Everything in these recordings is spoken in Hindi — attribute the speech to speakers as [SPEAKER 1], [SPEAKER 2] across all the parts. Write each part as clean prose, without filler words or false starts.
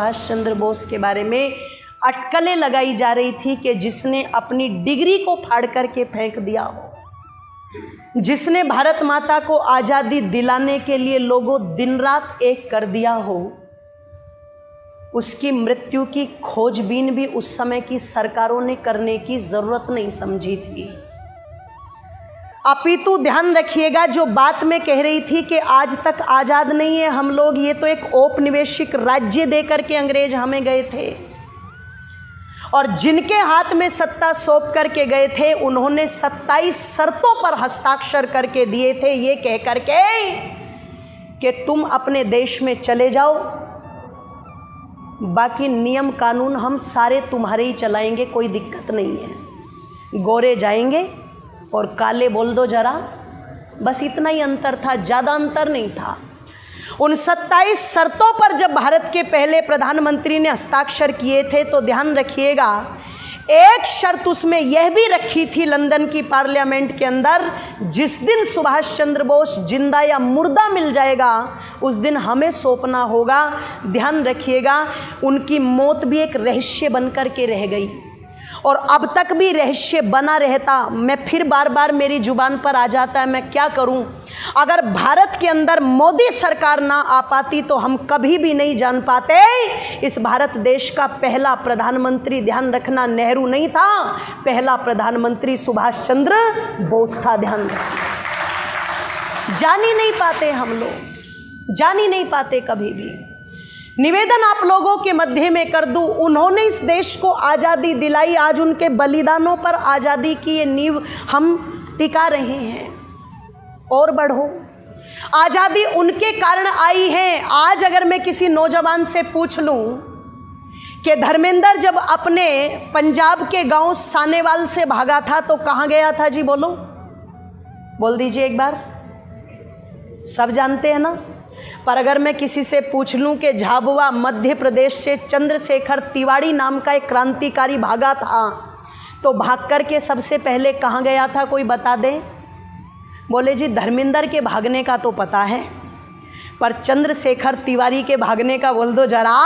[SPEAKER 1] सुभाष चंद्र बोस के बारे में अटकलें लगाई जा रही थी कि जिसने अपनी डिग्री को फाड़ करके फेंक दिया हो, जिसने भारत माता को आज़ादी दिलाने के लिए लोगों दिन रात एक कर दिया हो, उसकी मृत्यु की खोजबीन भी उस समय की सरकारों ने करने की ज़रूरत नहीं समझी थी। अपितु ध्यान रखिएगा, जो बात मैं कह रही थी कि आज तक आज़ाद नहीं है हम लोग, ये तो एक औपनिवेशिक राज्य देकर के अंग्रेज हमें गए थे, और जिनके हाथ में सत्ता सौंप करके गए थे उन्होंने 27 शर्तों पर हस्ताक्षर करके दिए थे, ये कह करके कि तुम अपने देश में चले जाओ, बाकी नियम कानून हम सारे तुम्हारे ही चलाएंगे, कोई दिक्कत नहीं है। गोरे जाएंगे और काले बोल दो जरा, बस इतना ही अंतर था, ज़्यादा अंतर नहीं था। उन 27 शर्तों पर जब भारत के पहले प्रधानमंत्री ने हस्ताक्षर किए थे तो ध्यान रखिएगा, एक शर्त उसमें यह भी रखी थी लंदन की पार्लियामेंट के अंदर, जिस दिन सुभाष चंद्र बोस जिंदा या मुर्दा मिल जाएगा उस दिन हमें सौंपना होगा। ध्यान रखिएगा, उनकी मौत भी एक रहस्य बनकर के रह गई और अब तक भी रहस्य बना रहता। मैं फिर बार बार मेरी जुबान पर आ जाता है, मैं क्या करूं। अगर भारत के अंदर मोदी सरकार ना आ पाती तो हम कभी भी नहीं जान पाते इस भारत देश का पहला प्रधानमंत्री, ध्यान रखना, नेहरू नहीं था, पहला प्रधानमंत्री सुभाष चंद्र बोस था। ध्यान रखना, जान ही नहीं पाते हम लोग, जान ही नहीं पाते कभी भी। निवेदन आप लोगों के मध्य में कर दूं, उन्होंने इस देश को आज़ादी दिलाई, आज उनके बलिदानों पर आज़ादी की ये नींव हम टिका रहे हैं। और बढ़ो, आज़ादी उनके कारण आई है। आज अगर मैं किसी नौजवान से पूछ लूं कि धर्मेंद्र जब अपने पंजाब के गांव सानेवाल से भागा था तो कहाँ गया था जी, बोलो, बोल दीजिए एक बार, सब जानते हैं ना। पर अगर मैं किसी से पूछ लूं कि झाबुआ मध्य प्रदेश से चंद्रशेखर तिवारी नाम का एक क्रांतिकारी भागा था तो भाग कर के सबसे पहले कहाँ गया था, कोई बता दें। बोले जी धर्मेंद्र के भागने का तो पता है, पर चंद्रशेखर तिवारी के भागने का बोल दो जरा।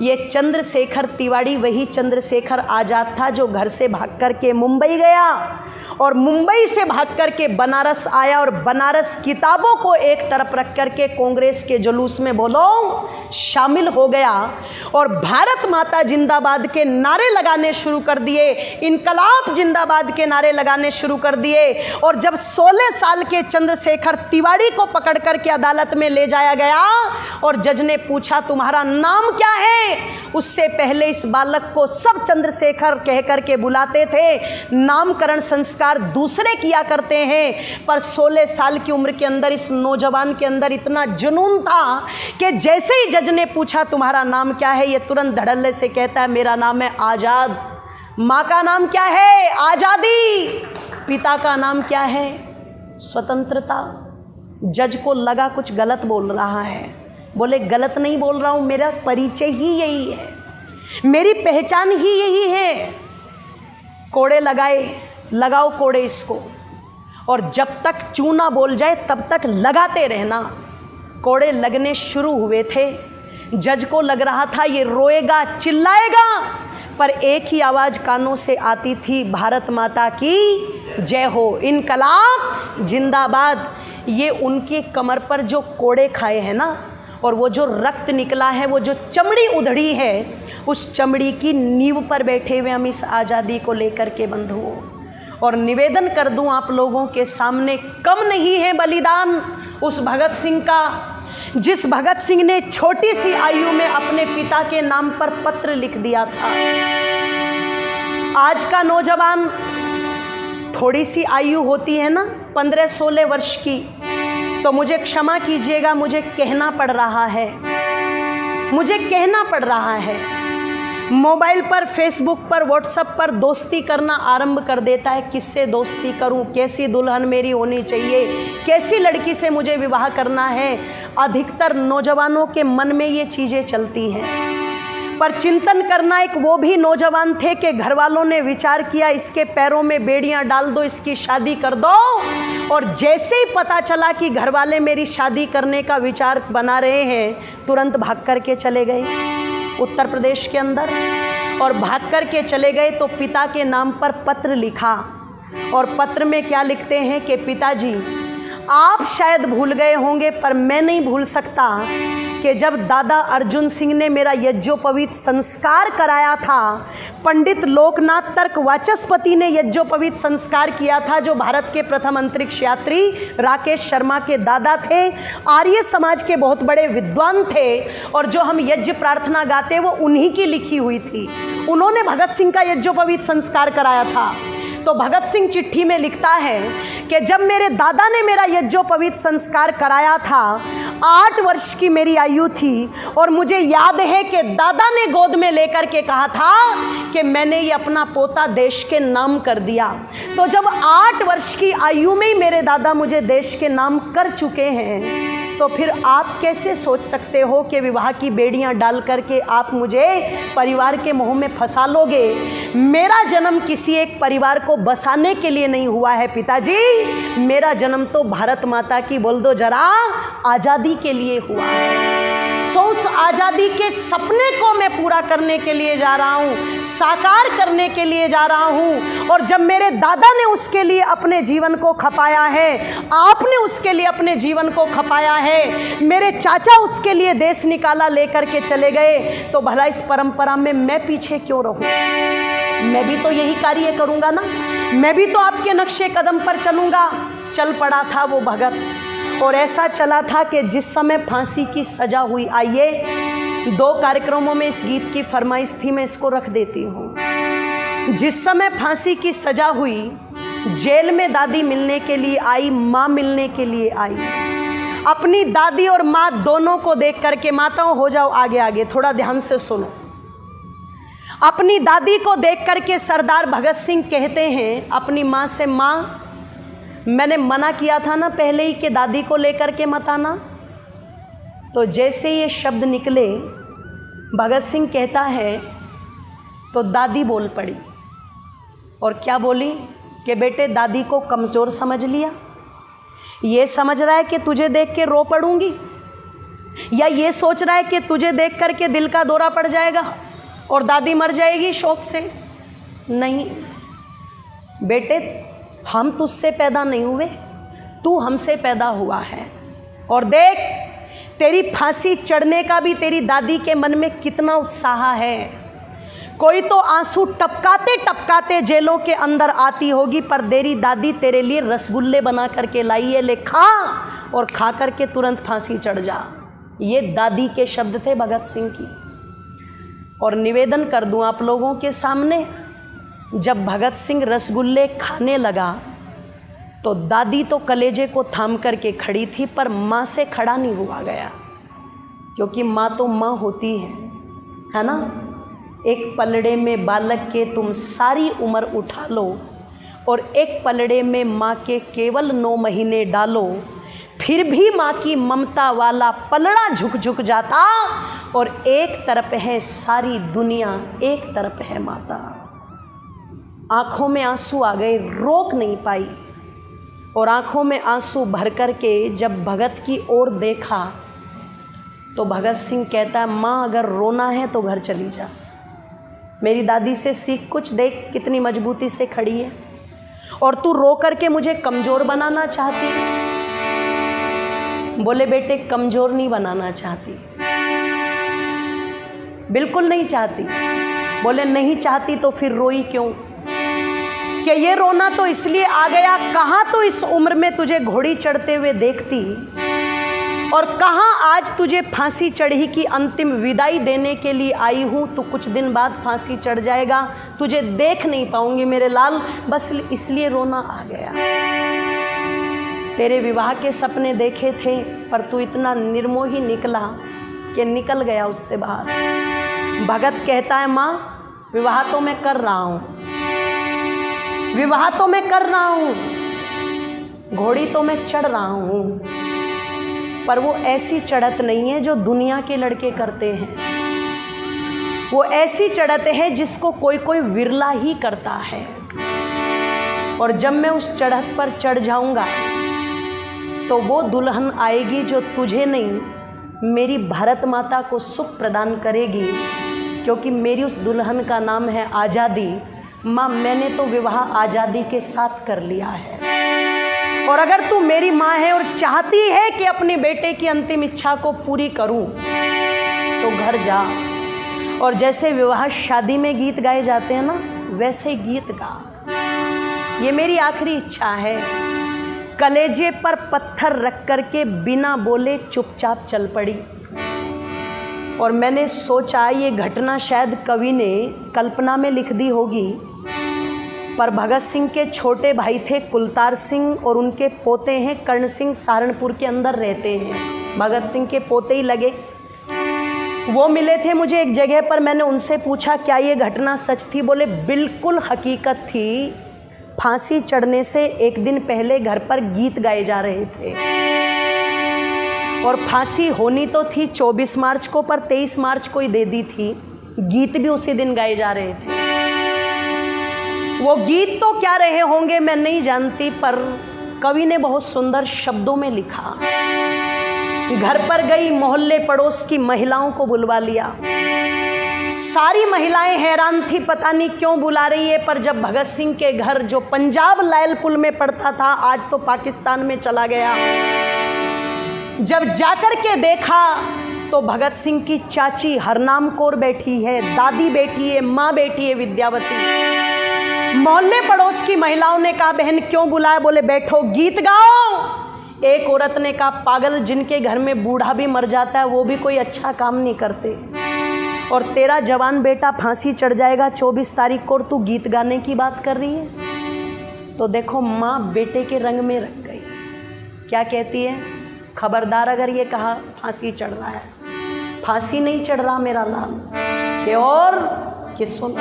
[SPEAKER 1] ये चंद्रशेखर तिवारी वही चंद्रशेखर आज़ाद था जो घर से भाग कर के मुंबई गया और मुंबई से भागकर के बनारस आया और बनारस किताबों को एक तरफ रख कर के कांग्रेस के जुलूस में बोलो शामिल हो गया और भारत माता जिंदाबाद के नारे लगाने शुरू कर दिए, इनकलाब जिंदाबाद के नारे लगाने शुरू कर दिए। और जब 16 साल के चंद्रशेखर तिवारी को पकड़ कर के अदालत में ले जाया गया और जज ने पूछा तुम्हारा नाम क्या है, उससे पहले इस बालक को सब चंद्रशेखर कह कर के बुलाते थे, नामकरण संस्कार दूसरे किया करते हैं। पर 16 साल की उम्र के अंदर इस नौजवान के अंदर इतना जुनून था कि जैसे ही जज ने पूछा तुम्हारा नाम क्या है, ये तुरंत धड़ल्ले से कहता है मेरा नाम है आज़ाद। माँ का नाम क्या है, आज़ादी। पिता का नाम क्या है, स्वतंत्रता। जज को लगा कुछ गलत बोल रहा है, बोले गलत नहीं बोल रहा हूँ, मेरा परिचय ही यही है, मेरी पहचान ही यही है। कोड़े लगाए, लगाओ कोड़े इसको, और जब तक चूना बोल जाए तब तक लगाते रहना। कोड़े लगने शुरू हुए थे, जज को लग रहा था ये रोएगा चिल्लाएगा, पर एक ही आवाज़ कानों से आती थी, भारत माता की जय हो, इनकलाब जिंदाबाद। ये उनके कमर पर जो कोड़े खाए हैं ना, और वो जो रक्त निकला है, वो जो चमड़ी उधड़ी है, उस चमड़ी की नींव पर बैठे हुए हम इस आज़ादी को लेकर के बंधुओं। और निवेदन कर दूं आप लोगों के सामने, कम नहीं है बलिदान उस भगत सिंह का, जिस भगत सिंह ने छोटी सी आयु में अपने पिता के नाम पर पत्र लिख दिया था। आज का नौजवान, थोड़ी सी आयु होती है ना 15-16 वर्ष की, तो मुझे क्षमा कीजिएगा, मुझे कहना पड़ रहा है, मुझे कहना पड़ रहा है, मोबाइल पर, फेसबुक पर, व्हाट्सएप पर दोस्ती करना आरंभ कर देता है। किससे दोस्ती करूं, कैसी दुल्हन मेरी होनी चाहिए, कैसी लड़की से मुझे विवाह करना है। अधिकतर नौजवानों के मन में ये चीज़ें चलती हैं। पर चिंतन करना एक वो भी नौजवान थे कि घर वालों ने विचार किया इसके पैरों में बेड़ियां डाल दो, इसकी शादी कर दो। और जैसे ही पता चला कि घर वाले मेरी शादी करने का विचार बना रहे हैं, तुरंत भाग कर के चले गए उत्तर प्रदेश के अंदर। और भाग कर के चले गए तो पिता के नाम पर पत्र लिखा, और पत्र में क्या लिखते हैं कि पिताजी, आप शायद भूल गए होंगे पर मैं नहीं भूल सकता कि जब दादा अर्जुन सिंह ने मेरा यज्ञोपवीत संस्कार कराया था, पंडित लोकनाथ तर्क वाचस्पति ने यज्ञोपवीत संस्कार किया था, जो भारत के प्रथम अंतरिक्ष यात्री राकेश शर्मा के दादा थे, आर्य समाज के बहुत बड़े विद्वान थे, और जो हम यज्ञ प्रार्थना गाते वो उन्हीं की लिखी हुई थी। उन्होंने भगत सिंह का यज्ञोपवीत संस्कार कराया था। तो भगत सिंह चिट्ठी में लिखता है कि जब मेरे दादा ने मेरा यज्ञोपवीत संस्कार कराया था, 8 वर्ष की मेरी आयु थी, और मुझे याद है कि दादा ने गोद में लेकर के कहा था कि मैंने ये अपना पोता देश के नाम कर दिया। तो जब 8 वर्ष की आयु में ही मेरे दादा मुझे देश के नाम कर चुके हैं, तो फिर आप कैसे सोच सकते हो कि विवाह की बेड़ियां डाल करके आप मुझे परिवार के मोह में फंसा लोगे। मेरा जन्म किसी एक परिवार को बसाने के लिए नहीं हुआ है पिताजी, मेरा जन्म तो भारत माता की, बोल दो जरा, आज़ादी के लिए हुआ है। सो उस आज़ादी के सपने को मैं पूरा करने के लिए जा रहा हूँ, साकार करने के लिए जा रहा हूँ। और जब मेरे दादा ने उसके लिए अपने जीवन को खपाया है, आपने उसके लिए अपने जीवन को खपाया है, मेरे चाचा उसके लिए देश निकाला लेकर के चले गए, तो भला इस परंपरा में मैं पीछे क्यों रहूँ? मैं भी तो यही कार्य करूँगा ना, मैं भी तो आपके नक्शे कदम पर चलूँगा। चल पड़ा था वो भगत, और ऐसा चला था कि जिस समय फांसी की सज़ा हुई, आइए 2 कार्यक्रमों में इस गीत की फरमाइश थी, मैं इसको रख देती हूँ। जिस समय फांसी की सज़ा हुई, जेल में दादी मिलने के लिए आई, माँ मिलने के लिए आई। अपनी दादी और माँ दोनों को देख करके, माताओं हो जाओ आगे आगे, थोड़ा ध्यान से सुनो। अपनी दादी को देख करके सरदार भगत सिंह कहते हैं अपनी माँ से, माँ मैंने मना किया था ना पहले ही कि दादी को लेकर के मत आना। तो जैसे ये शब्द निकले, भगत सिंह कहता है तो दादी बोल पड़ी, और क्या बोली कि बेटे दादी को कमज़ोर समझ लिया, ये समझ रहा है कि तुझे देख के रो पड़ूंगी, या ये सोच रहा है कि तुझे देख करके दिल का दौरा पड़ जाएगा और दादी मर जाएगी शौक से। नहीं बेटे, हम तुझसे पैदा नहीं हुए, तू हमसे पैदा हुआ है। और देख, तेरी फांसी चढ़ने का भी तेरी दादी के मन में कितना उत्साह है। कोई तो आंसू टपकाते टपकाते जेलों के अंदर आती होगी, पर तेरी दादी तेरे लिए रसगुल्ले बना करके लाई है, ले खा, और खा करके तुरंत फांसी चढ़ जा। ये दादी के शब्द थे भगत सिंह की। और निवेदन कर दूं आप लोगों के सामने, जब भगत सिंह रसगुल्ले खाने लगा तो दादी तो कलेजे को थाम करके खड़ी थी, पर माँ से खड़ा नहीं हुआ गया, क्योंकि माँ तो माँ होती है ना। एक पलड़े में बालक के तुम सारी उम्र उठा लो, और एक पलड़े में माँ के केवल 9 महीने डालो, फिर भी माँ की ममता वाला पलड़ा झुक झुक जाता। और एक तरफ है सारी दुनिया, एक तरफ है माता। आँखों में आंसू आ गए, रोक नहीं पाई, और आँखों में आंसू भर कर के जब भगत की ओर देखा तो भगत सिंह कहता है, माँ अगर रोना है तो घर चली जा, मेरी दादी से सीख कुछ, देख कितनी मजबूती से खड़ी है, और तू रो कर के मुझे कमज़ोर बनाना चाहती। बोले बेटे, कमज़ोर नहीं बनाना चाहती, बिल्कुल नहीं चाहती। बोले नहीं चाहती तो फिर रोई क्यों? कि ये रोना तो इसलिए आ गया, कहाँ तो इस उम्र में तुझे घोड़ी चढ़ते हुए देखती, और कहाँ आज तुझे फांसी चढ़ी की अंतिम विदाई देने के लिए आई हूँ। तो कुछ दिन बाद फांसी चढ़ जाएगा, तुझे देख नहीं पाऊंगी मेरे लाल, बस इसलिए रोना आ गया। तेरे विवाह के सपने देखे थे, पर तू इतना निर्मोही निकला कि निकल गया उससे बाहर। भगत कहता है, माँ विवाह तो मैं कर रहा हूँ, विवाह तो मैं कर रहा हूँ, घोड़ी तो मैं चढ़ रहा हूँ, पर वो ऐसी चढ़त नहीं है जो दुनिया के लड़के करते हैं। वो ऐसी चढ़त है जिसको कोई कोई विरला ही करता है। और जब मैं उस चढ़त पर चढ़ जाऊंगा तो वो दुल्हन आएगी जो तुझे नहीं मेरी भारत माता को सुख प्रदान करेगी, क्योंकि मेरी उस दुल्हन का नाम है आज़ादी। माँ, मैंने तो विवाह आज़ादी के साथ कर लिया है, और अगर तू मेरी माँ है और चाहती है कि अपने बेटे की अंतिम इच्छा को पूरी करूं तो घर जा, और जैसे विवाह शादी में गीत गाए जाते हैं ना, वैसे गीत गा। ये मेरी आखिरी इच्छा है। कलेजे पर पत्थर रख कर के बिना बोले चुपचाप चल पड़ी। और मैंने सोचा ये घटना शायद कवि ने कल्पना में लिख दी होगी, पर भगत सिंह के छोटे भाई थे कुलतार सिंह और उनके पोते हैं कर्ण सिंह, सहारनपुर के अंदर रहते हैं। भगत सिंह के पोते ही लगे। वो मिले थे मुझे एक जगह पर। मैंने उनसे पूछा क्या ये घटना सच थी? बोले बिल्कुल हकीकत थी। फांसी चढ़ने से एक दिन पहले घर पर गीत गाए जा रहे थे, और फांसी होनी तो थी 24 मार्च को, पर 23 मार्च को ही दे दी थी। गीत भी उसी दिन गाए जा रहे थे। वो गीत तो क्या रहे होंगे मैं नहीं जानती, पर कवि ने बहुत सुंदर शब्दों में लिखा। घर पर गई, मोहल्ले पड़ोस की महिलाओं को बुलवा लिया। सारी महिलाएं हैरान थी, पता नहीं क्यों बुला रही है। पर जब भगत सिंह के घर, जो पंजाब लायलपुर में पड़ता था, आज तो पाकिस्तान में चला गया, जब जाकर के देखा तो भगत सिंह की चाची हरनाम कौर बैठी है, दादी बैठी है, माँ बैठी है विद्यावती। मोहल्ले पड़ोस की महिलाओं ने कहा बहन क्यों बुलाया? बोले बैठो गीत गाओ। एक औरत ने कहा पागल, जिनके घर में बूढ़ा भी मर जाता है वो भी कोई अच्छा काम नहीं करते, और तेरा जवान बेटा फांसी चढ़ जाएगा 24 तारीख को और तू गीत गाने की बात कर रही है। तो देखो माँ बेटे के रंग में रख गई। क्या कहती है? खबरदार अगर ये कहा फांसी चढ़ रहा है, फांसी नहीं चढ़ रहा मेरा लाल, कि और कि सुन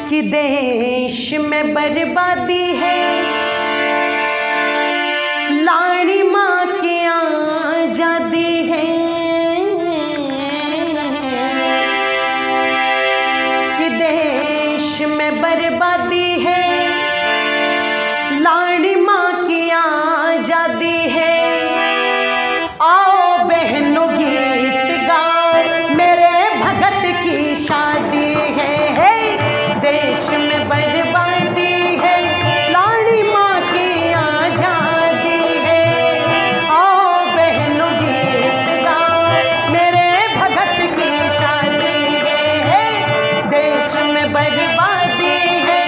[SPEAKER 1] कि देश में बर्बादी है, लाड़ी माँ की आजादी है, कि देश में बर्बादी है, लाड़ी माँ की आजादी है। आओ बहनों गीत गाओ, मेरे भगत की शादी है। देश में बर्बादी है, लाड़ी माँ की आजादी है। आओ बहनों गीत गाओ, मेरे भगत की शादी है। देश में बर्बादी है,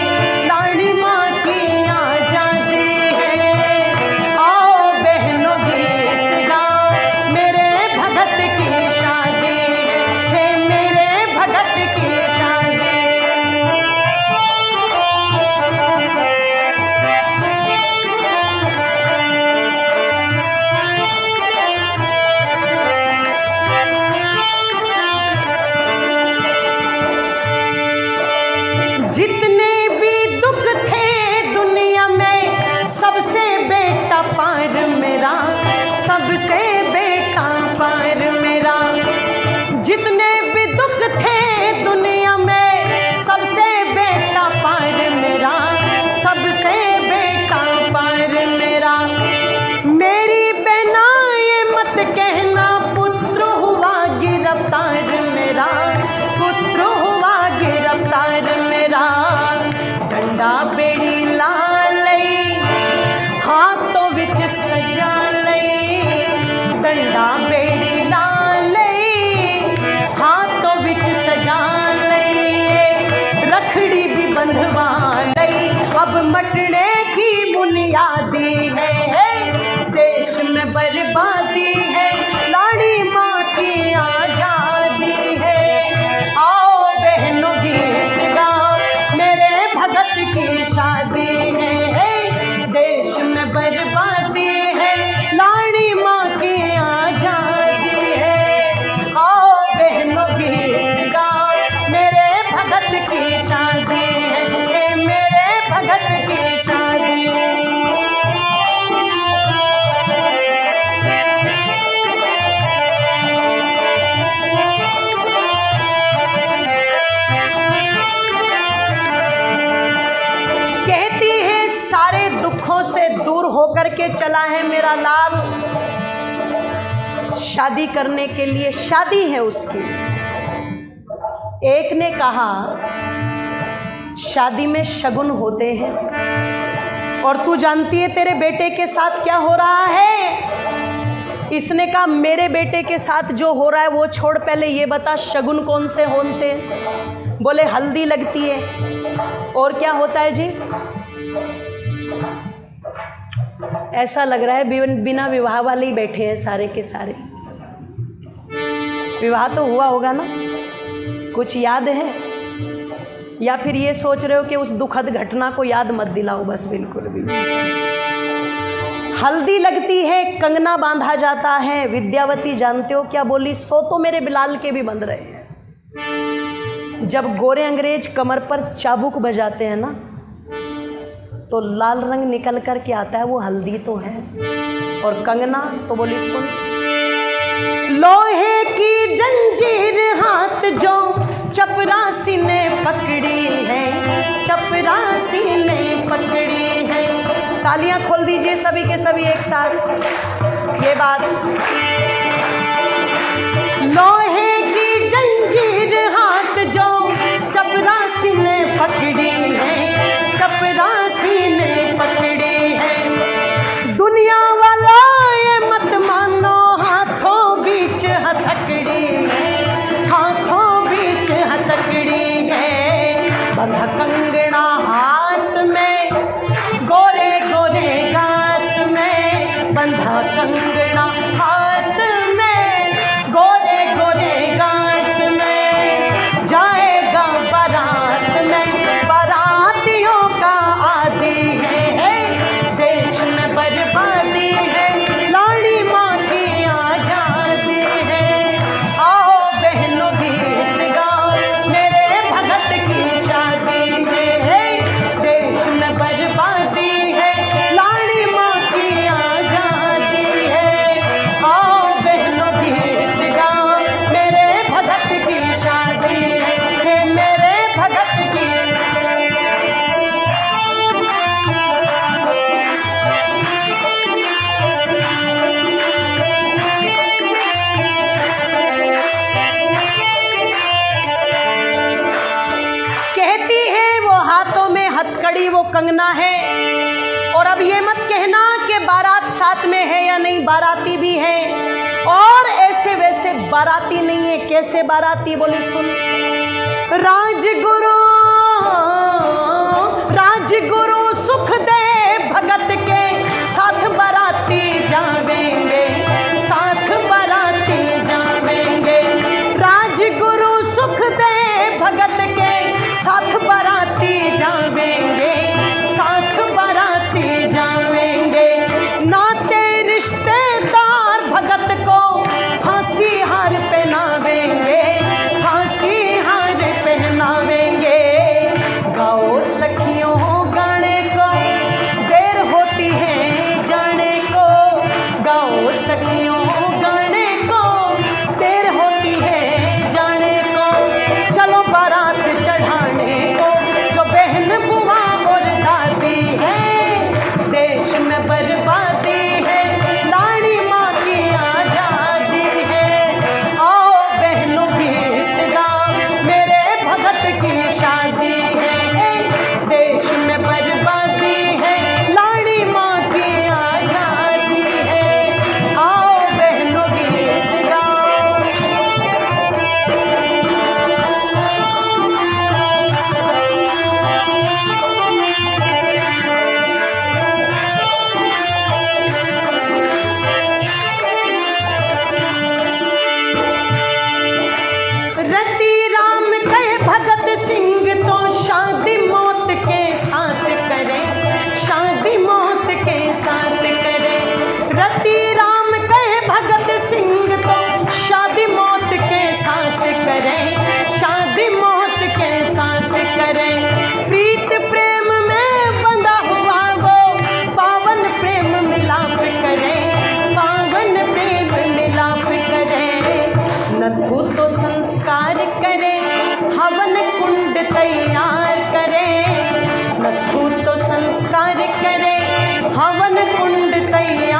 [SPEAKER 1] लाड़ी माँ की आजादी है। आओ बहनों गीत गाओ, मेरे भगत की शादी है, मेरे भगत की शादी। जितने भी दुख थे दुनिया में, सबसे बेटा पार मेरा, सबसे बेटा पार मेरा। जितने भी दुख थे दुनिया में, सबसे बेटा पार मेरा, सबसे बेटा पार मेरा। मेरी बहना ये मत कहना पुत्र हुआ गिरफ्तार मेरा, पुत्र हुआ गिरफ्तार मेरा। डंडा बेड़ी ला लई, हाथों विच सजा लई, आंखों से दूर होकर के चला है मेरा लाल, शादी करने के लिए, शादी है उसकी। एक ने कहा शादी में शगुन होते हैं, और तू जानती है तेरे बेटे के साथ क्या हो रहा है? इसने कहा मेरे बेटे के साथ जो हो रहा है वो छोड़, पहले ये बता शगुन कौन से होते हैं? बोले हल्दी लगती है, और क्या होता है जी? ऐसा लग रहा है बिना विवाह वाले ही बैठे हैं सारे के सारे। विवाह तो हुआ होगा ना, कुछ याद है? या फिर ये सोच रहे हो कि उस दुखद घटना को याद मत दिलाओ, बस बिल्कुल भी। हल्दी लगती है, कंगना बांधा जाता है। विद्यावती जानते हो क्या बोली? 100 तो मेरे बिलाल के भी बंध रहे हैं। जब गोरे अंग्रेज कमर पर चाबुक बजाते हैं ना, तो लाल रंग निकल कर के आता है, वो हल्दी तो है। और कंगना तो बोली सुन, लोहे की जंजीर हाथ जो चपरासी ने पकड़ी है, चपरासी ने पकड़ी है। तालियां खोल दीजिए सभी के सभी एक साथ। ये बात, लोहे की जंजीर हाथ जो चपरासी ने पकड़ी है, चपरासी ने पकड़ी है। दुनिया वाला ये मत मानो, हाथों बीच हथकड़ी है, हाथों बीच हथकड़ी है। बंधा कंगना हाथ में, गोरे गोरे गात में, बंधा कंगना हाथ में, गोरे गोरे गात में। जाएगा बारात में, बारातियों का आदि है, देश में बर्बादी है, लाड़ी माँ की आजादी है। आओ बहनों गीत गाओ, मेरे भगत की शादी है, देश में बर्बादी है, लाड़ी माँ की आजादी है। आओ बहनों गीत गाओ, मेरे भगत की शादी है, मेरे भगत की। कहती है वो हाथों में हथकड़ी वो कंगना है। और अब ये मत कहना कि बारात साथ में है या नहीं, बाराती भी है, और ऐसे वैसे बाराती नहीं है। कैसे बाराती? बोली सुन, राजगुरु, राजगुरु सुखदेव भगत के साथ बाराती जावेंगे, साथ बाराती जावेंगे। राजगुरु सुखदेव भगत के साथ बाराती जावेंगे, साथ बाराती जावेंगे। नाते रिश्तेदार भगत को फांसी हार पहनावेंगे, फांसी हार पहनावेंगे। हवन कुंड तैयार